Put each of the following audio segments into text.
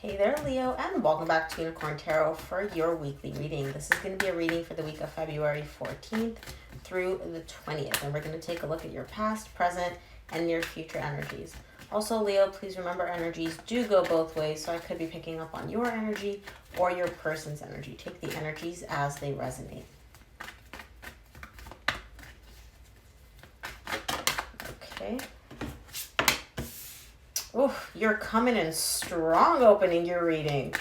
Hey there, Leo, and welcome back to Unicorn Tarot for your weekly reading. This is going to be a reading for the week of February 14th through the 20th, and we're going to take a look at your past, present, and near future energies. Also, Leo, please remember energies do go both ways, so I could be picking up on your energy or your person's energy. Take the energies as they resonate. Okay. Oof, you're coming in strong opening your reading.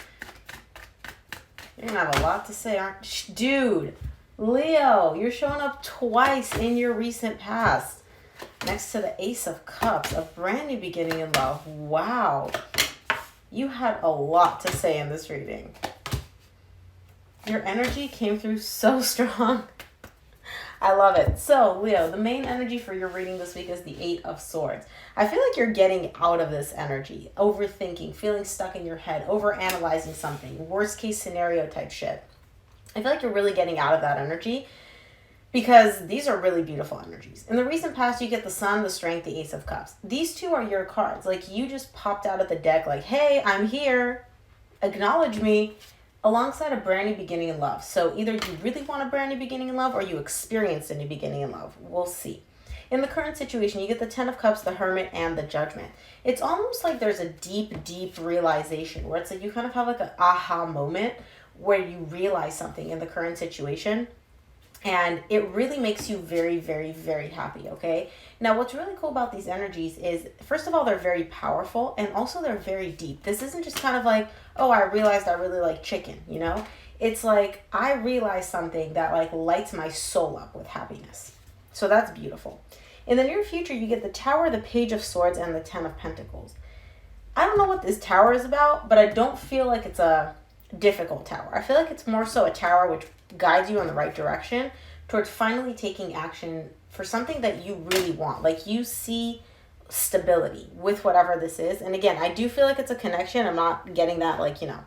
You're gonna have a lot to say, aren't you? Dude, Leo, you're showing up twice in your recent past. Next to the Ace of Cups, a brand new beginning in love. Wow. You had a lot to say in this reading. Your energy came through so strong. I love it. So, Leo, the main energy for your reading this week is the Eight of Swords. I feel like you're getting out of this energy, overthinking, feeling stuck in your head, overanalyzing something, worst case scenario type shit. I feel like you're really getting out of that energy because these are really beautiful energies. In the recent past, you get the Sun, the Strength, the Ace of Cups. These two are your cards. Like, you just popped out of the deck like, hey, I'm here. Acknowledge me. Alongside a brand new beginning in love. So either you really want a brand new beginning in love or you experienced a new beginning in love. We'll see. In the current situation, you get the Ten of Cups, the Hermit, and the Judgment. It's almost like there's a deep, deep realization where it's like you kind of have like an aha moment where you realize something in the current situation. And it really makes you very, very, very happy, okay? Now, what's really cool about these energies is, first of all, they're very powerful, and also they're very deep. This isn't just kind of like, oh, I realized I really like chicken, you know? It's like, I realized something that like lights my soul up with happiness. So that's beautiful. In the near future, you get the Tower, the Page of Swords, and the Ten of Pentacles. I don't know what this tower is about, but I don't feel like it's a difficult tower. I feel like it's more so a tower which guides you in the right direction towards finally taking action for something that you really want. Like, you see stability with whatever this is. And again, I do feel like it's a connection. I'm not getting that, like, you know,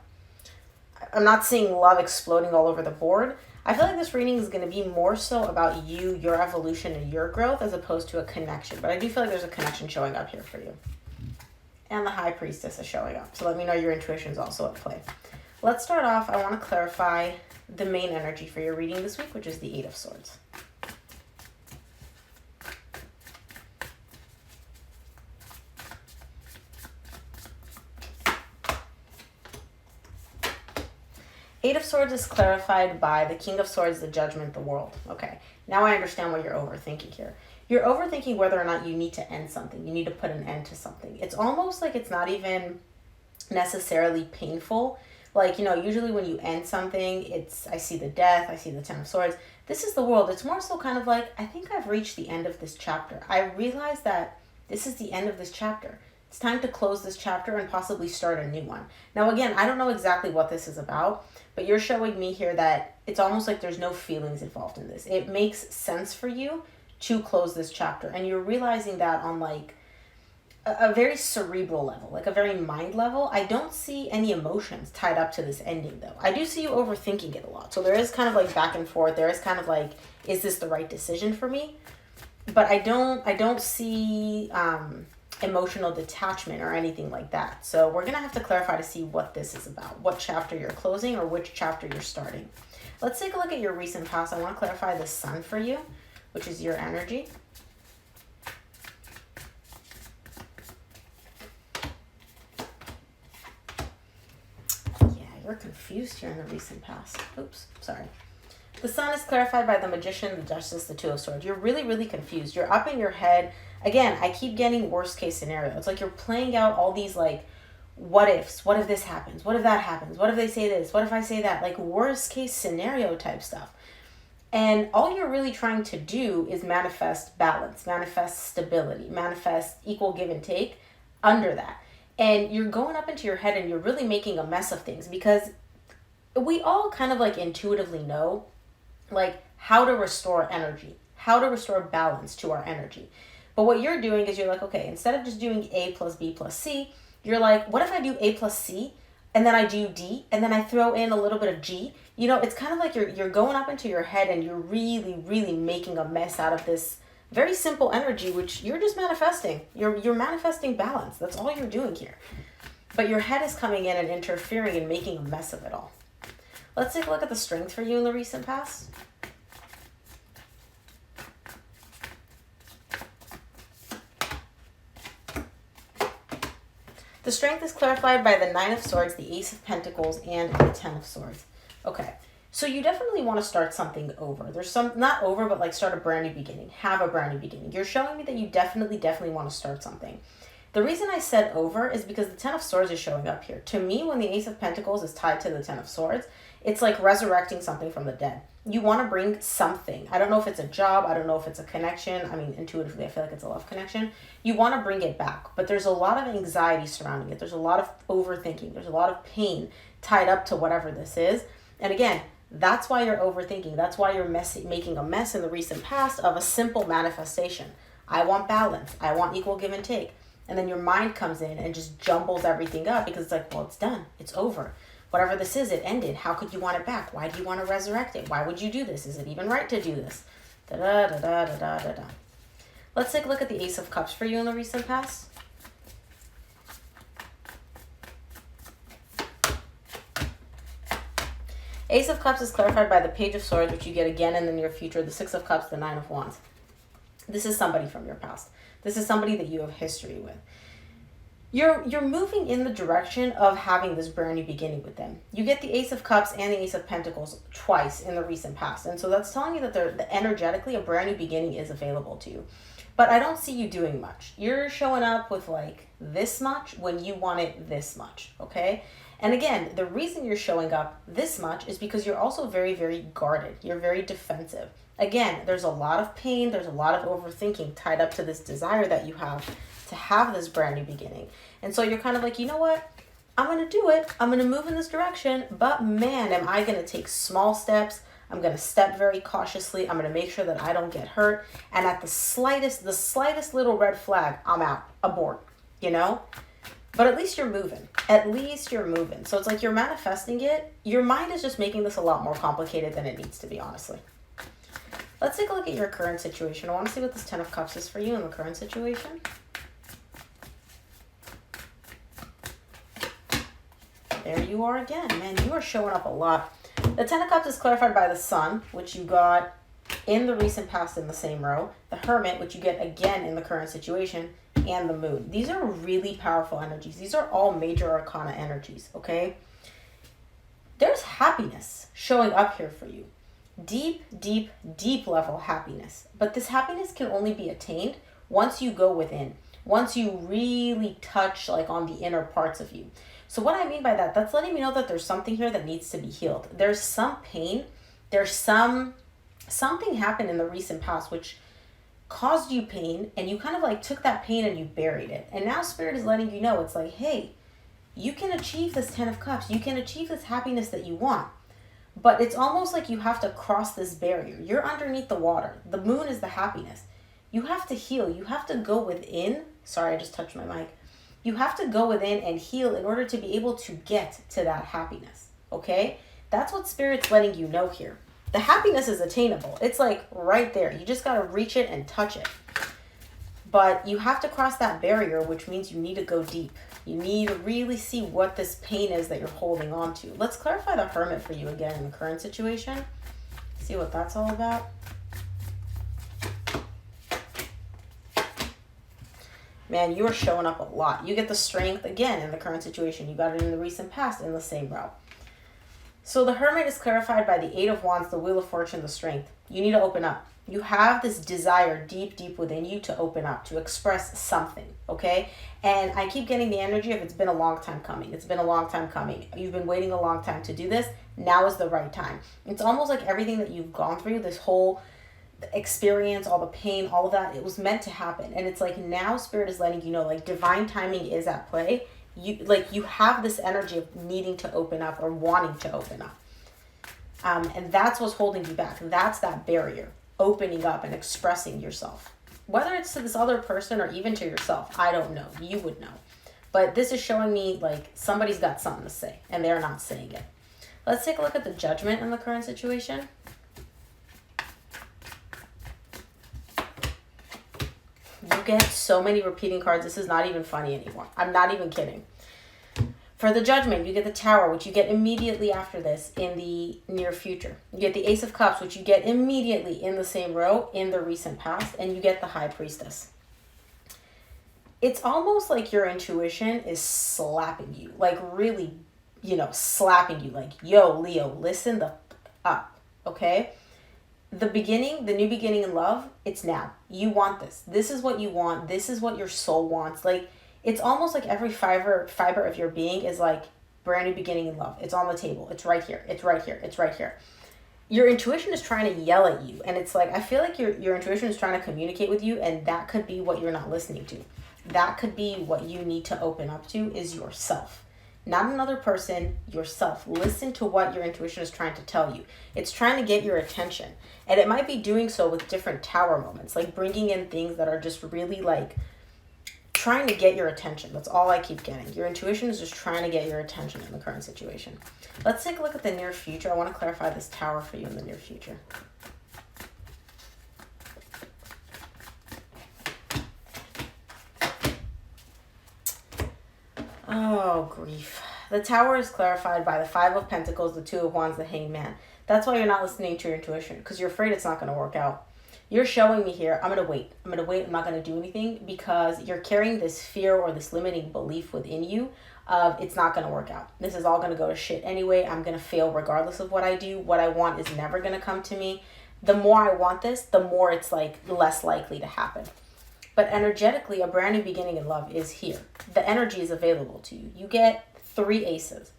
I'm not seeing love exploding all over the board. I feel like this reading is going to be more so about you, your evolution, and your growth as opposed to a connection. But I do feel like there's a connection showing up here for you. And the High Priestess is showing up. So let me know your intuition is also at play. Let's start off. I want to clarify the main energy for your reading this week, which is the Eight of Swords. Eight of Swords is clarified by the King of Swords, the Judgment, the World. Okay, now I understand what you're overthinking here. You're overthinking whether or not you need to end something. You need to put an end to something. It's almost like it's not even necessarily painful. Like, you know, usually when you end something, I see the Death, I see the Ten of Swords. This is the World. It's more so kind of like, I think I've reached the end of this chapter. I realize that this is the end of this chapter. It's time to close this chapter and possibly start a new one. Now, again, I don't know exactly what this is about, but you're showing me here that it's almost like there's no feelings involved in this. It makes sense for you to close this chapter. And you're realizing that on like a very cerebral level, like a very mind level. I don't see any emotions tied up to this ending, though. I do see you overthinking it a lot. So there is kind of like back and forth. There is kind of like, is this the right decision for me? But I don't see emotional detachment or anything like that. So we're gonna have to clarify to see what this is about, what chapter you're closing or which chapter you're starting. Let's take a look at your recent past. I want to clarify the Sun for you, which is your energy. We're confused here in the recent past. Oops, sorry. The Sun is clarified by the Magician, the Justice, the Two of Swords. You're really, really confused. You're up in your head. Again, I keep getting worst case scenario. It's like you're playing out all these like, what ifs? What if this happens? What if that happens? What if they say this? What if I say that? Like worst case scenario type stuff. And all you're really trying to do is manifest balance, manifest stability, manifest equal give and take under that. And you're going up into your head and you're really making a mess of things because we all kind of like intuitively know like how to restore energy, how to restore balance to our energy. But what you're doing is you're like, okay, instead of just doing A plus B plus C, you're like, what if I do A plus C and then I do D and then I throw in a little bit of G? You know, it's kind of like you're going up into your head and you're really, really making a mess out of this very simple energy, which you're just manifesting. You're manifesting balance. That's all you're doing here. But your head is coming in and interfering and making a mess of it all. Let's take a look at the strength for you in the recent past. The strength is clarified by the Nine of Swords, the Ace of Pentacles, and the Ten of Swords. Okay, so you definitely want to start something over. There's some, not over, but like start a brand new beginning. Have a brand new beginning. You're showing me that you definitely want to start something. The reason I said over is because the Ten of Swords is showing up here. To me, when the Ace of Pentacles is tied to the Ten of Swords, it's like resurrecting something from the dead. You want to bring something. I don't know if it's a job. I don't know if it's a connection. I mean, intuitively, I feel like it's a love connection. You want to bring it back, but there's a lot of anxiety surrounding it. There's a lot of overthinking. There's a lot of pain tied up to whatever this is. And again, that's why you're overthinking. That's why you're making a mess in the recent past of a simple manifestation. I want balance. I want equal give and take. And then your mind comes in and just jumbles everything up because it's like, well, it's done. It's over. Whatever this is, it ended. How could you want it back? Why do you want to resurrect it? Why would you do this? Is it even right to do this? Da-da-da-da-da-da-da. Let's take a look at the Ace of Cups for you in the recent past. Ace of Cups is clarified by the Page of Swords, which you get again in the near future, the Six of Cups, the Nine of Wands. This is somebody from your past. This is somebody that you have history with. You're moving in the direction of having this brand new beginning with them. You get the Ace of Cups and the Ace of Pentacles twice in the recent past. And so that's telling you that energetically a brand new beginning is available to you. But I don't see you doing much. You're showing up with like this much when you want it this much, okay? And again, the reason you're showing up this much is because you're also very, very guarded. You're very defensive. Again, there's a lot of pain. There's a lot of overthinking tied up to this desire that you have to have this brand new beginning. And so you're kind of like, you know what? I'm going to do it. I'm going to move in this direction. But man, am I going to take small steps. I'm going to step very cautiously. I'm going to make sure that I don't get hurt. And at the slightest little red flag, I'm out, abort, you know? But at least you're moving. At least you're moving. So it's like you're manifesting it. Your mind is just making this a lot more complicated than it needs to be, honestly. Let's take a look at your current situation. I want to see what this Ten of Cups is for you in the current situation. There you are again. Man, you are showing up a lot. The Ten of Cups is clarified by the Sun, which you got in the recent past in the same row. The Hermit, which you get again in the current situation. And the Moon. These are really powerful energies. These are all major arcana energies, okay? There's happiness showing up here for you. Deep, deep, deep level happiness. But this happiness can only be attained once you go within. Once you really touch like on the inner parts of you. So what I mean by that, that's letting me know that there's something here that needs to be healed. There's some pain. There's something happened in the recent past which caused you pain, and you kind of like took that pain and you buried it. And now Spirit is letting you know, it's like, hey, you can achieve this Ten of Cups. You can achieve this happiness that you want. But it's almost like you have to cross this barrier. You're underneath the water. The Moon is the happiness. You have to heal. You have to go within. Sorry, I just touched my mic. You have to go within and heal in order to be able to get to that happiness. Okay? That's what Spirit's letting you know here. The happiness is attainable. It's like right there. You just got to reach it and touch it. But you have to cross that barrier, which means you need to go deep. You need to really see what this pain is that you're holding on to. Let's clarify the Hermit for you again in the current situation. See what that's all about. Man, you are showing up a lot. You get the strength again in the current situation. You got it in the recent past in the same row. So the Hermit is clarified by the Eight of Wands, the Wheel of Fortune, the Strength. You need to open up. You have this desire deep, deep within you to open up, to express something, okay? And I keep getting the energy of it's been a long time coming. It's been a long time coming. You've been waiting a long time to do this. Now is the right time. It's almost like everything that you've gone through, this whole experience, all the pain, all of that, it was meant to happen. And it's like now Spirit is letting you know, like divine timing is at play. You have this energy of needing to open up or wanting to open up. And that's what's holding you back. That's that barrier. Opening up and expressing yourself. Whether it's to this other person or even to yourself, I don't know. You would know. But this is showing me like somebody's got something to say and they're not saying it. Let's take a look at the Judgment in the current situation. You get so many repeating cards. This is not even funny anymore. I'm not even kidding. For the Judgment, you get the Tower, which you get immediately after this in the near future. You get the Ace of Cups, which you get immediately in the same row in the recent past. And you get the High Priestess. It's almost like your intuition is slapping you. Like really, slapping you. Like, yo, Leo, listen the up. Okay? The new beginning in love, it's now. You want this. This is what you want. This is what your soul wants. Like, it's almost like every fiber of your being is like brand new beginning in love. It's on the table. It's right here. It's right here. It's right here. Your intuition is trying to yell at you. And it's like, I feel like your intuition is trying to communicate with you, and that could be what you're not listening to. That could be what you need to open up to is yourself. Not another person, yourself. Listen to what your intuition is trying to tell you. It's trying to get your attention. And it might be doing so with different Tower moments, like bringing in things that are just really like trying to get your attention. That's all I keep getting. Your intuition is just trying to get your attention in the current situation. Let's take a look at the near future. I want to clarify this Tower for you in the near future. Oh, grief. The Tower is clarified by the Five of Pentacles, the Two of Wands, the Hanged Man. That's why you're not listening to your intuition, because you're afraid it's not going to work out. You're showing me here, I'm going to wait. I'm not going to do anything, because you're carrying this fear or this limiting belief within you of it's not going to work out. This is all going to go to shit anyway. I'm going to fail regardless of what I do. What I want is never going to come to me. The more I want this, the more it's like less likely to happen. But energetically, a brand new beginning in love is here. The energy is available to you. You get 3 aces.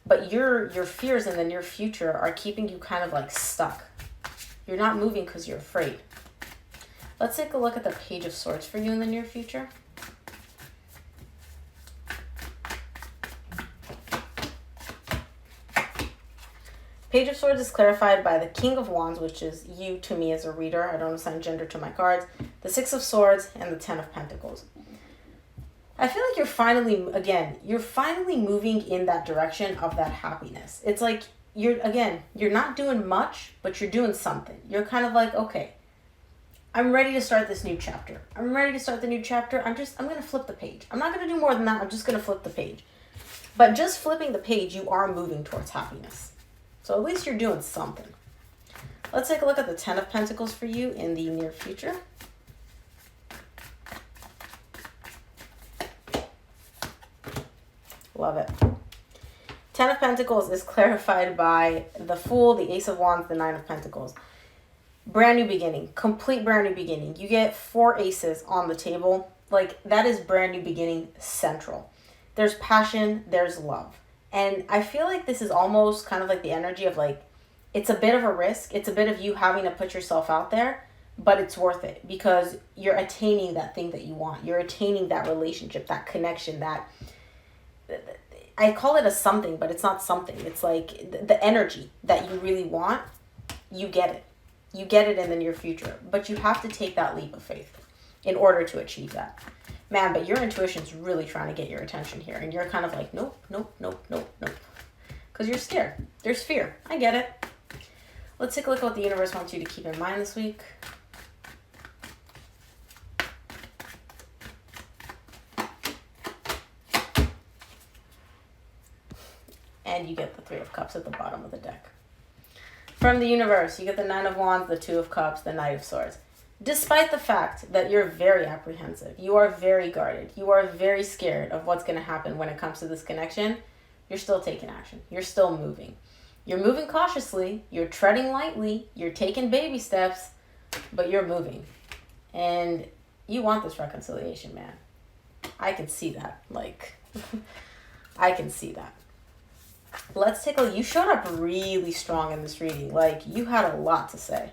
But your fears in the near future are keeping you kind of like stuck. You're not moving because you're afraid. Let's take a look at the Page of Swords for you in the near future. Page of Swords is clarified by the King of Wands, which is you to me as a reader. I don't assign gender to my cards. The Six of Swords and the Ten of Pentacles. I feel like you're finally moving in that direction of that happiness. It's like you're not doing much, but you're doing something. You're kind of like, okay, I'm ready to start this new chapter. I'm ready to start the new chapter. I'm going to flip the page. I'm not going to do more than that. I'm just going to flip the page. But just flipping the page, you are moving towards happiness. So at least you're doing something. Let's take a look at the Ten of Pentacles for you in the near future. Love it. Ten of Pentacles is clarified by the Fool, the Ace of Wands, the Nine of Pentacles. Brand new beginning. Complete brand new beginning. You get 4 aces on the table. Like, that is brand new beginning central. There's passion. There's love. And I feel like this is almost kind of like the energy of like, it's a bit of a risk. It's a bit of you having to put yourself out there, but it's worth it because you're attaining that thing that you want. You're attaining that relationship, that connection, that, I call it a something, but it's not something. It's like the energy that you really want, you get it. You get it in the near future, but you have to take that leap of faith in order to achieve that. Man, but your intuition's really trying to get your attention here. And you're kind of like, nope. Because you're scared. There's fear. I get it. Let's take a look at what the universe wants you to keep in mind this week. And you get the Three of Cups at the bottom of the deck. From the universe, you get the Nine of Wands, the Two of Cups, the Knight of Swords. Despite the fact that you're very apprehensive, you are very guarded, you are very scared of what's going to happen when it comes to this connection, you're still taking action. You're still moving. You're moving cautiously, you're treading lightly, you're taking baby steps, but you're moving. And you want this reconciliation, man. I can see that. Like, I can see that. Let's take a look. You showed up really strong in this reading. Like, you had a lot to say.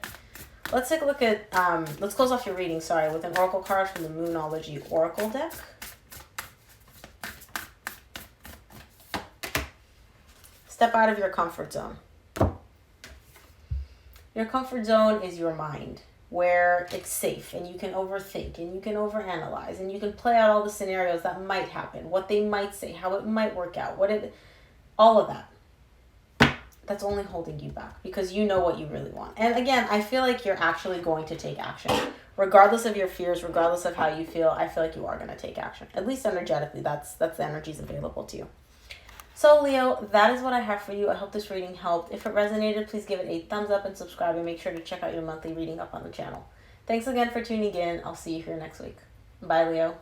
Let's take a look at, let's close off your reading, with an oracle card from the Moonology Oracle deck. Step out of your comfort zone. Your comfort zone is your mind, where it's safe and you can overthink and you can overanalyze and you can play out all the scenarios that might happen, what they might say, how it might work out, all of that. That's only holding you back because you know what you really want. And again, I feel like you're actually going to take action. Regardless of your fears, regardless of how you feel, I feel like you are going to take action. At least energetically, that's the energies available to you. So Leo, that is what I have for you. I hope this reading helped. If it resonated, please give it a thumbs up and subscribe, and make sure to check out your monthly reading up on the channel. Thanks again for tuning in. I'll see you here next week. Bye, Leo.